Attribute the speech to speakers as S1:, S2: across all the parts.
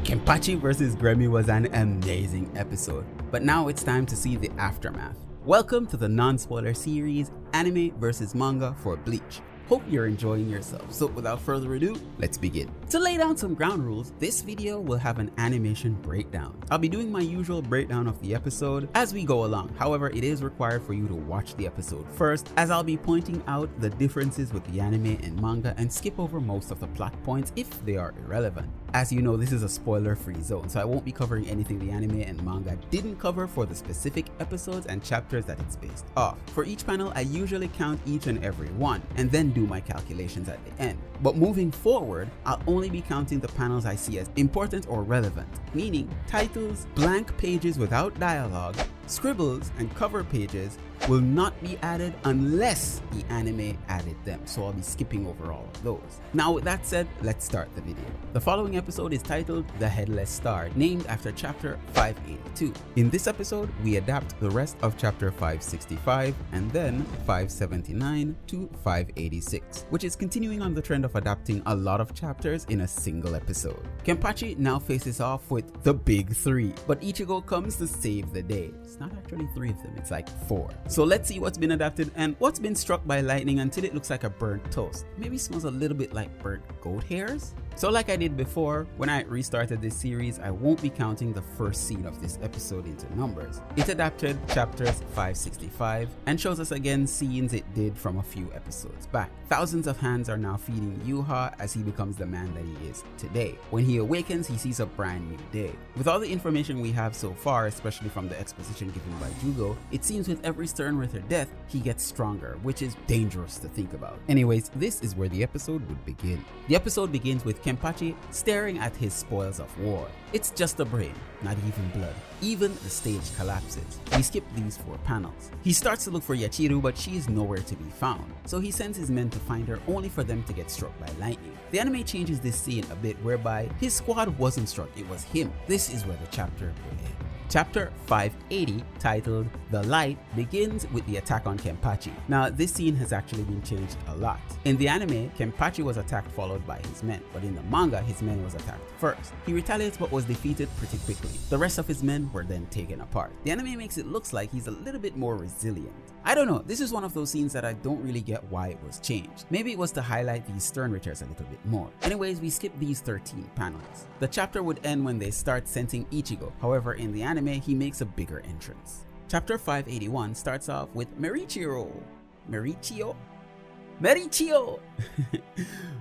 S1: Kenpachi vs. Gremi was an amazing episode, but now it's time to see the aftermath. Welcome to the non-spoiler series, Anime vs. Manga for Bleach. Hope you're enjoying yourself, so without further ado, let's begin. To lay down some ground rules, this video will have an animation breakdown. I'll be doing my usual breakdown of the episode as we go along. However, it is required for you to watch the episode first, as I'll be pointing out the differences with the anime and manga and skip over most of the plot points if they are irrelevant. As you know, this is a spoiler-free zone, so I won't be covering anything the anime and manga didn't cover for the specific episodes and chapters that it's based off. For each panel, I usually count each and every one, and then do my calculations at the end. But moving forward, I'll only be counting the panels I see as important or relevant, meaning titles, blank pages without dialogue, scribbles, and cover pages will not be added unless the anime added them, so I'll be skipping over all of those. Now with that said, let's start the video. The following episode is titled The Headless Star, named after chapter 582. In this episode, we adapt the rest of chapter 565 and then 579 to 586, which is continuing on the trend of adapting a lot of chapters in a single episode. Kenpachi now faces off with the big three, but Ichigo comes to save the day. It's not actually three of them, it's like four. So let's see what's been adapted and what's been struck by lightning until it looks like a burnt toast. Maybe smells a little bit like burnt goat hairs? So like I did before, when I restarted this series, I won't be counting the first scene of this episode into numbers. It adapted chapters 565 and shows us again scenes it did from a few episodes back. Thousands of hands are now feeding Yha as he becomes the man that he is today. When he awakens, he sees a brand new day. With all the information we have so far, especially from the exposition given by Jugo, it seems with every Sternritter death, he gets stronger, which is dangerous to think about. Anyways, this is where the episode would begin. The episode begins with Kenpachi staring at his spoils of war. It's just a brain, not even blood. Even the stage collapses. We skip these 4 panels. He starts to look for Yachiru, but she is nowhere to be found. So he sends his men to find her, only for them to get struck by lightning. The anime changes this scene a bit, whereby his squad wasn't struck, it was him. This is where the chapter would end. Chapter 580, titled The Light, begins with the attack on Kenpachi. Now, this scene has actually been changed a lot. In the anime, Kenpachi was attacked followed by his men, but in the manga, his men was attacked first. He retaliates but was defeated pretty quickly. The rest of his men were then taken apart. The anime makes it look like he's a little bit more resilient. I don't know, this is one of those scenes that I don't really get why it was changed. Maybe it was to highlight these Sternritters a little bit more. Anyways, we skip these 13 panels. The chapter would end when they start sensing Ichigo. However, in the anime, he makes a bigger entrance. Chapter 581 starts off with Merichio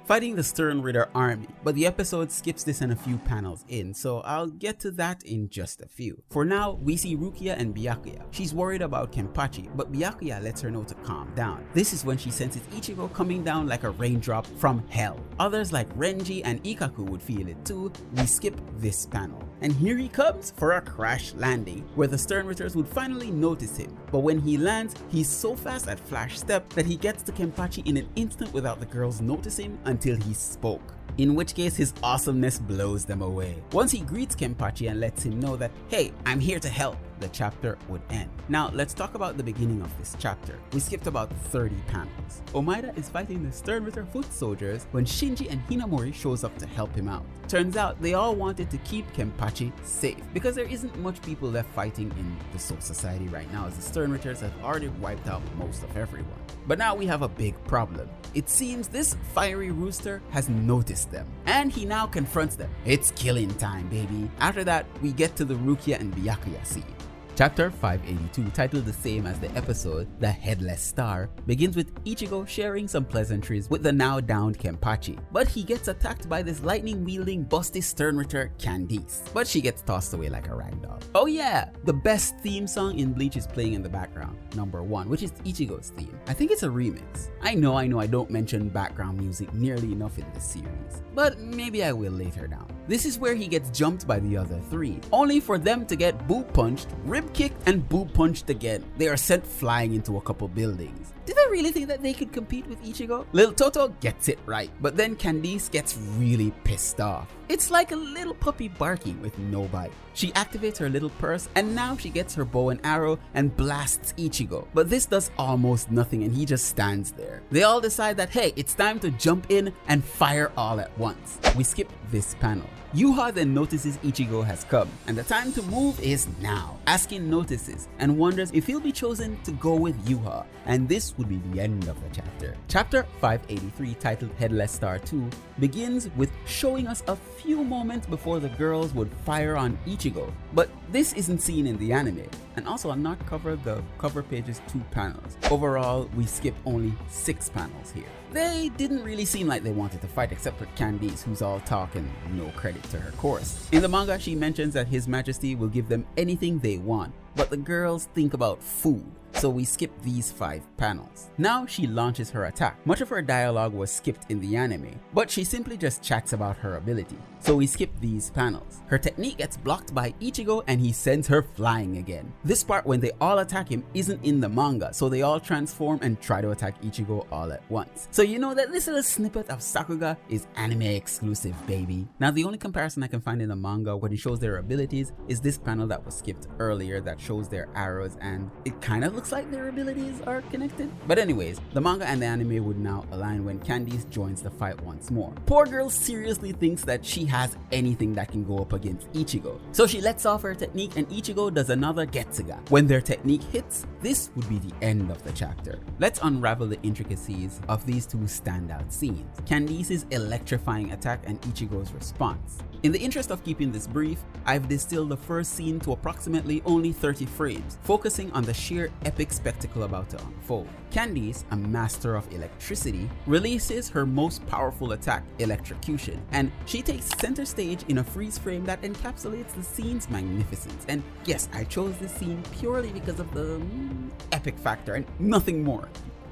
S1: fighting the Sternritter army, but the episode skips this and a few panels in, so I'll get to that in just a few. For now, we see Rukia and Byakuya. She's worried about Kenpachi, but Byakuya lets her know to calm down. This is when she senses Ichigo coming down like a raindrop from hell. Others like Renji and Ikkaku would feel it too. We skip this panel. And here he comes for a crash landing, where the Sternritters would finally notice him. But when he lands, he's so fast at flash step that he gets to Kenpachi in an instant without the girls noticing until he spoke. In which case his awesomeness blows them away. Once he greets Kenpachi and lets him know that, hey, I'm here to help, the chapter would end. Now let's talk about the beginning of this chapter. We skipped about 30 panels. Omaida is fighting the Sternritter foot soldiers when Shinji and Hinamori shows up to help him out. Turns out they all wanted to keep Kenpachi safe because there isn't much people left fighting in the Soul Society right now, as the Sternritters have already wiped out most of everyone. But now we have a big problem. It seems this fiery rooster has noticed them, and he now confronts them. It's killing time, baby. After that, we get to the Rukia and Byakuya scene. Chapter 582, titled the same as the episode, The Headless Star, begins with Ichigo sharing some pleasantries with the now downed Kenpachi, but he gets attacked by this lightning-wielding busty Sternritter Candice, but she gets tossed away like a ragdoll. Oh yeah, the best theme song in Bleach is playing in the background, number 1, which is Ichigo's theme. I think it's a remix. I know I don't mention background music nearly enough in this series, but maybe I will later down. This is where he gets jumped by the other 3, only for them to get boob punched, rib kicked, and boob punched again. They are sent flying into a couple buildings. Did I really think that they could compete with Ichigo? Lil Toto gets it right, but then Candice gets really pissed off. It's like a little puppy barking with no bite. She activates her little purse and now she gets her bow and arrow and blasts Ichigo. But this does almost nothing and he just stands there. They all decide that hey, it's time to jump in and fire all at once. We skip this panel. Yha then notices Ichigo has come and the time to move is now. Askin notices and wonders if he'll be chosen to go with Yha, and this would be the end of the chapter. Chapter 583, titled Headless Star 2, begins with showing us a few moments before the girls would fire on Ichigo, but this isn't seen in the anime. And also on not cover, the cover page is 2 panels. Overall, we skip only 6 panels here. They didn't really seem like they wanted to fight except for Candice, who's all talk and no credit to her course. In the manga, she mentions that His Majesty will give them anything they want, but the girls think about food. So we skip these 5 panels. Now she launches her attack. Much of her dialogue was skipped in the anime, but she simply just chats about her ability. So we skip these panels. Her technique gets blocked by Ichigo and he sends her flying again. This part when they all attack him isn't in the manga, so they all transform and try to attack Ichigo all at once. So you know that this little snippet of Sakuga is anime exclusive, baby. Now the only comparison I can find in the manga when it shows their abilities is this panel that was skipped earlier that shows their arrows, and it kind of looks like their abilities are connected. But anyways, the manga and the anime would now align when Candice joins the fight once more. Poor girl seriously thinks that she has anything that can go up against Ichigo. So she lets off her technique and Ichigo does another Getsuga. When their technique hits, this would be the end of the chapter. Let's unravel the intricacies of these 2 standout scenes: Candice's electrifying attack and Ichigo's response. In the interest of keeping this brief, I've distilled the first scene to approximately only 30 frames, focusing on the sheer epic spectacle about to unfold. Candice, a master of electricity, releases her most powerful attack, electrocution, and she takes center stage in a freeze frame that encapsulates the scene's magnificence. And yes, I chose this scene purely because of the epic factor and nothing more.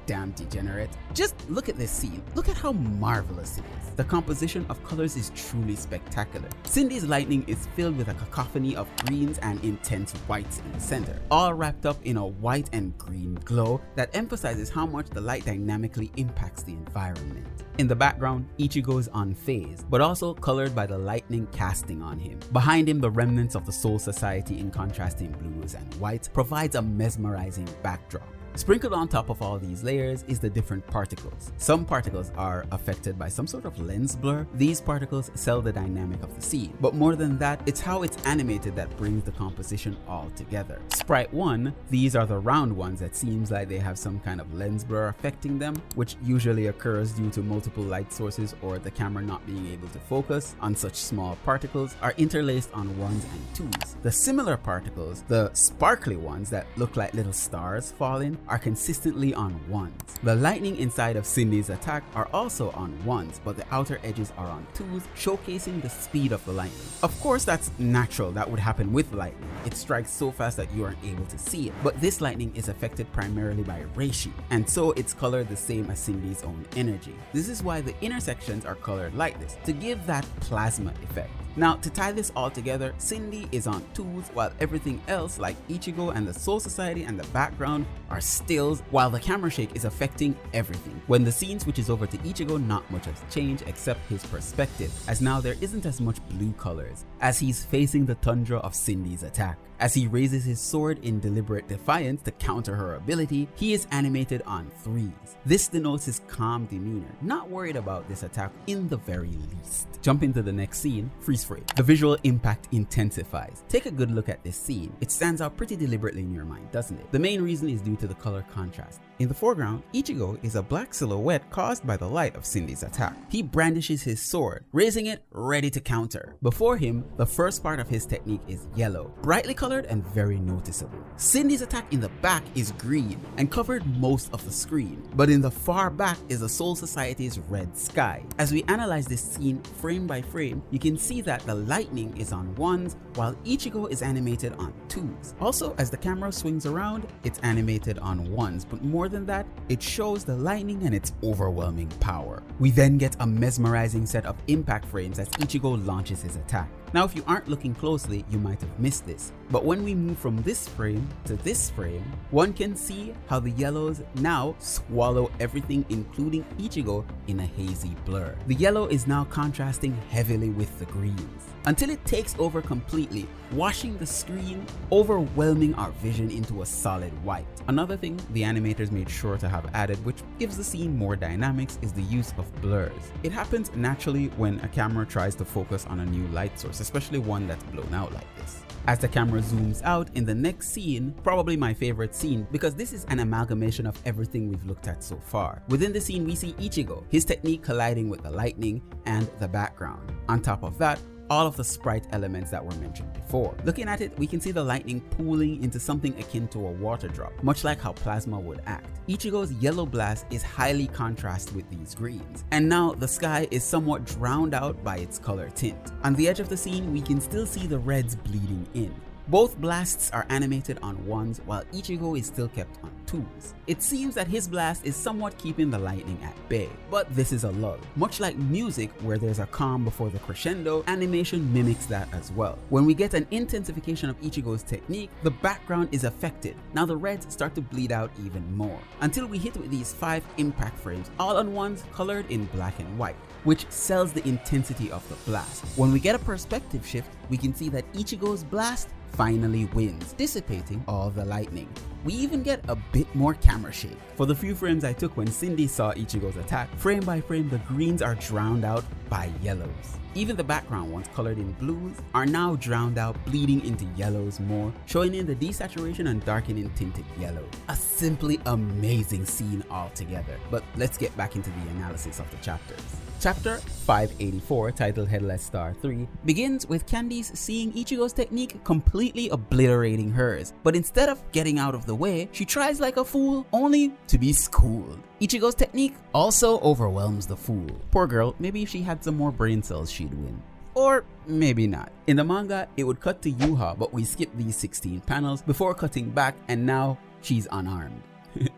S1: Damn degenerate. Just look at this scene. Look at how marvelous it is. The composition of colors is truly spectacular. Cindy's lightning is filled with a cacophony of greens and intense whites in the center, all wrapped up in a white and green glow that emphasizes how much the light dynamically impacts the environment. In the background, Ichigo is unfazed, but also colored by the lightning casting on him. Behind him, the remnants of the Soul Society in contrasting blues and whites provides a mesmerizing backdrop. Sprinkled on top of all these layers is the different particles. Some particles are affected by some sort of lens blur. These particles sell the dynamic of the scene. But more than that, it's how it's animated that brings the composition all together. Sprite 1, these are the round ones that seems like they have some kind of lens blur affecting them, which usually occurs due to multiple light sources or the camera not being able to focus on such small particles, are interlaced on 1s and 2s. The similar particles, the sparkly ones that look like little stars falling, are consistently on 1s. The lightning inside of Cindy's attack are also on 1s, but the outer edges are on 2s, showcasing the speed of the lightning. Of course, that's natural, that would happen with lightning. It strikes so fast that you aren't able to see it, but this lightning is affected primarily by reishi, and so it's colored the same as Cindy's own energy. This is why the intersections are colored like this, to give that plasma effect. Now, to tie this all together, Cindy is on 2s while everything else like Ichigo and the Soul Society and the background are stills, while the camera shake is affecting everything. When the scene switches over to Ichigo, not much has changed except his perspective, as now there isn't as much blue colors, as he's facing the tundra of Cindy's attack. As he raises his sword in deliberate defiance to counter her ability, he is animated on 3s. This denotes his calm demeanor, not worried about this attack in the very least. Jumping to the next scene, freeze frame. The visual impact intensifies. Take a good look at this scene. It stands out pretty deliberately in your mind, doesn't it? The main reason is due to the color contrast. In the foreground, Ichigo is a black silhouette caused by the light of Cindy's attack. He brandishes his sword, raising it ready to counter. Before him, the first part of his technique is yellow, brightly colored and very noticeable. Cindy's attack in the back is green and covered most of the screen, but in the far back is the Soul Society's red sky. As we analyze this scene frame by frame, you can see that the lightning is on 1s while Ichigo is animated on 2s. Also, as the camera swings around, it's animated on 1s, but more than that, it shows the lightning and its overwhelming power. We then get a mesmerizing set of impact frames as Ichigo launches his attack. Now if you aren't looking closely, you might have missed this, but when we move from this frame to this frame, one can see how the yellows now swallow everything including Ichigo in a hazy blur. The yellow is now contrasting heavily with the greens, until it takes over completely, washing the screen, overwhelming our vision into a solid white. Another thing the animators made sure to have added, which gives the scene more dynamics, is the use of blurs. It happens naturally when a camera tries to focus on a new light source, especially one that's blown out like this. As the camera zooms out in the next scene, probably my favorite scene because this is an amalgamation of everything we've looked at so far. Within the scene we see Ichigo, his technique colliding with the lightning and the background. On top of that, all of the sprite elements that were mentioned before. Looking at it, we can see the lightning pooling into something akin to a water drop, much like how plasma would act. Ichigo's yellow blast is highly contrasted with these greens, and now the sky is somewhat drowned out by its color tint. On the edge of the scene, we can still see the reds bleeding in. Both blasts are animated on 1s while Ichigo is still kept on 2s. It seems that his blast is somewhat keeping the lightning at bay, but this is a lull. Much like music where there's a calm before the crescendo, animation mimics that as well. When we get an intensification of Ichigo's technique, the background is affected. Now the reds start to bleed out even more, until we hit with these 5 impact frames, all on 1s colored in black and white, which sells the intensity of the blast. When we get a perspective shift, we can see that Ichigo's blast finally wins, dissipating all the lightning. We even get a bit more camera shake. For the few frames I took when Cindy saw Ichigo's attack, frame by frame the greens are drowned out by yellows. Even the background, once colored in blues, are now drowned out, bleeding into yellows more, showing in the desaturation and darkening tinted yellow. A simply amazing scene altogether. But let's get back into the analysis of the chapters. Chapter 584, titled Headless Star 3, begins with Candice seeing Ichigo's technique completely obliterating hers, but instead of getting out of the way, she tries like a fool, only to be schooled. Ichigo's technique also overwhelms the fool. Poor girl, maybe if she had some more brain cells she'd win. Or maybe not. In the manga, it would cut to Yha, but we skip these 16 panels before cutting back, and now she's unarmed.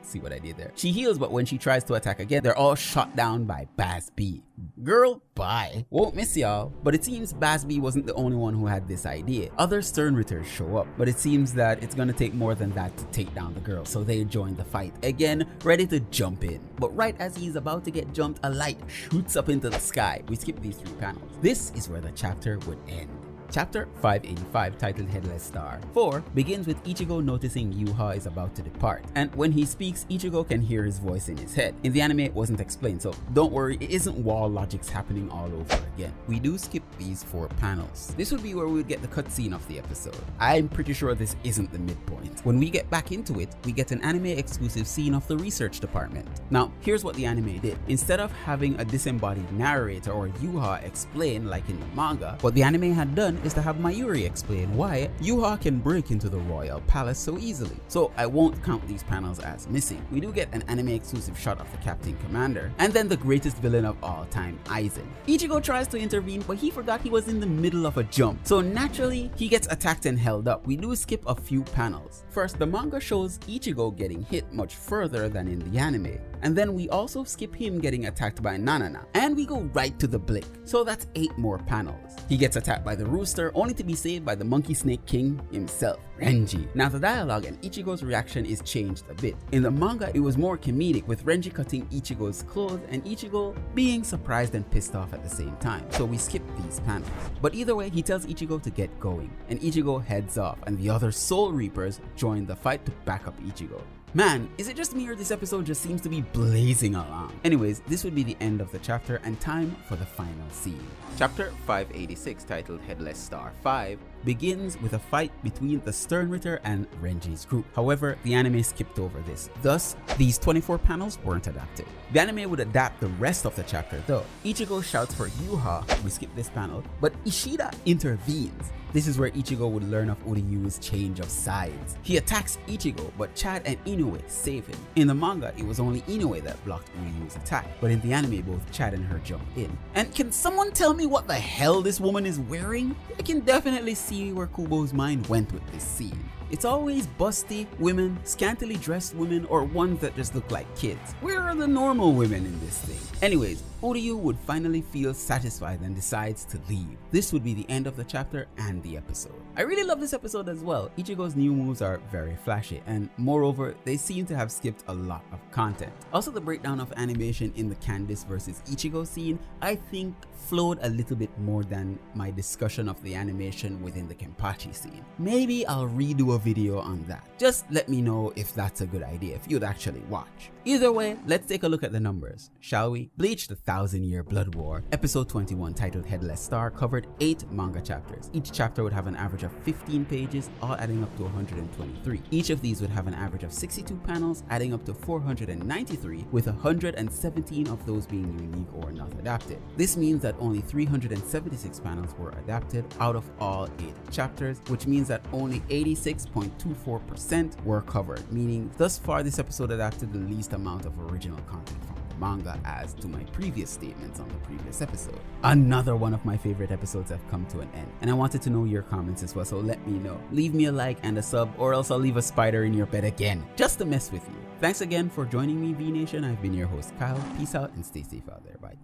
S1: See what I did there? She heals, but when she tries to attack again, they're all shot down by Baz B. Girl, bye. Won't miss y'all. But it seems Baz B wasn't the only one who had this idea. Other Sternritters show up, but it seems that it's gonna take more than that to take down the girl, so they join the fight again, ready to jump in. But right as he's about to get jumped, a light shoots up into the sky. We skip these 3 panels. This is where the chapter would end. Chapter 585, titled Headless Star 4, begins with Ichigo noticing Yha is about to depart, and when he speaks, Ichigo can hear his voice in his head. In the anime, it wasn't explained, so don't worry, it isn't wall logics happening all over again. We do skip these 4 panels. This would be where we would get the cutscene of the episode. I'm pretty sure this isn't the midpoint. When we get back into it, we get an anime exclusive scene of the research department. Now, here's what the anime did. Instead of having a disembodied narrator or Yha explain like in the manga, what the anime had done is to have Mayuri explain why Yha can break into the royal palace so easily. So I won't count these panels as missing. We do get an anime exclusive shot of the captain commander, and then the greatest villain of all time, Aizen. Ichigo tries to intervene, but he forgot he was in the middle of a jump, so naturally he gets attacked and held up. We do skip a few panels. First, the manga shows Ichigo getting hit much further than in the anime, and then we also skip him getting attacked by Nanana, and we go right to the Blick, so that's 8 more panels. He gets attacked by the rooster, only to be saved by the monkey snake king himself, Renji. Now the dialogue and Ichigo's reaction is changed a bit. In the manga, it was more comedic, with Renji cutting Ichigo's clothes and Ichigo being surprised and pissed off at the same time, so we skip these panels. But either way, he tells Ichigo to get going, and Ichigo heads off, and the other Soul Reapers join the fight to back up Ichigo. Man, is it just me or this episode just seems to be blazing along? Anyways, this would be the end of the chapter and time for the final scene. Chapter 586, titled Headless Star 5, begins with a fight between the Sternritter and Renji's group. However, the anime skipped over this. Thus, these 24 panels weren't adapted. The anime would adapt the rest of the chapter though. Ichigo shouts for Yha, we skip this panel, but Ishida intervenes. This is where Ichigo would learn of Uryu's change of sides. He attacks Ichigo, but Chad and Inoue save him. In the manga, it was only Inoue that blocked Uryu's attack, but in the anime, both Chad and her jump in. And can someone tell me what the hell this woman is wearing? I can definitely see where Kubo's mind went with this scene. It's always busty women, scantily dressed women, or ones that just look like kids. Where are the normal women in this thing? Anyways, Uryu would finally feel satisfied and decides to leave. This would be the end of the chapter and the episode. I really love this episode as well. Ichigo's new moves are very flashy, and moreover, they seem to have skipped a lot of content. Also, the breakdown of animation in the Candice versus Ichigo scene, I think flowed a little bit more than my discussion of the animation within the Kenpachi scene. Maybe I'll redo a video on that. Just let me know if that's a good idea, if you'd actually watch. Either way, let's take a look at the numbers, shall we? Bleach: The 1,000-Year Blood War, episode 21, titled Headless Star, covered 8 manga chapters. Each chapter would have an average of 15 pages, all adding up to 123. Each of these would have an average of 62 panels, adding up to 493, with 117 of those being unique or not adapted. This means that only 376 panels were adapted out of all 8 chapters, which means that only 86.24% were covered, meaning thus far this episode adapted the least amount of original content from the manga, as to my previous statements on the previous episode. Another one of my favorite episodes have come to an end, and I wanted to know your comments as well, so let me know. Leave me a like and a sub, or else I'll leave a spider in your bed again, just to mess with you. Thanks again for joining me, V Nation. I've been your host, Kyle. Peace out and stay safe out there. Bye.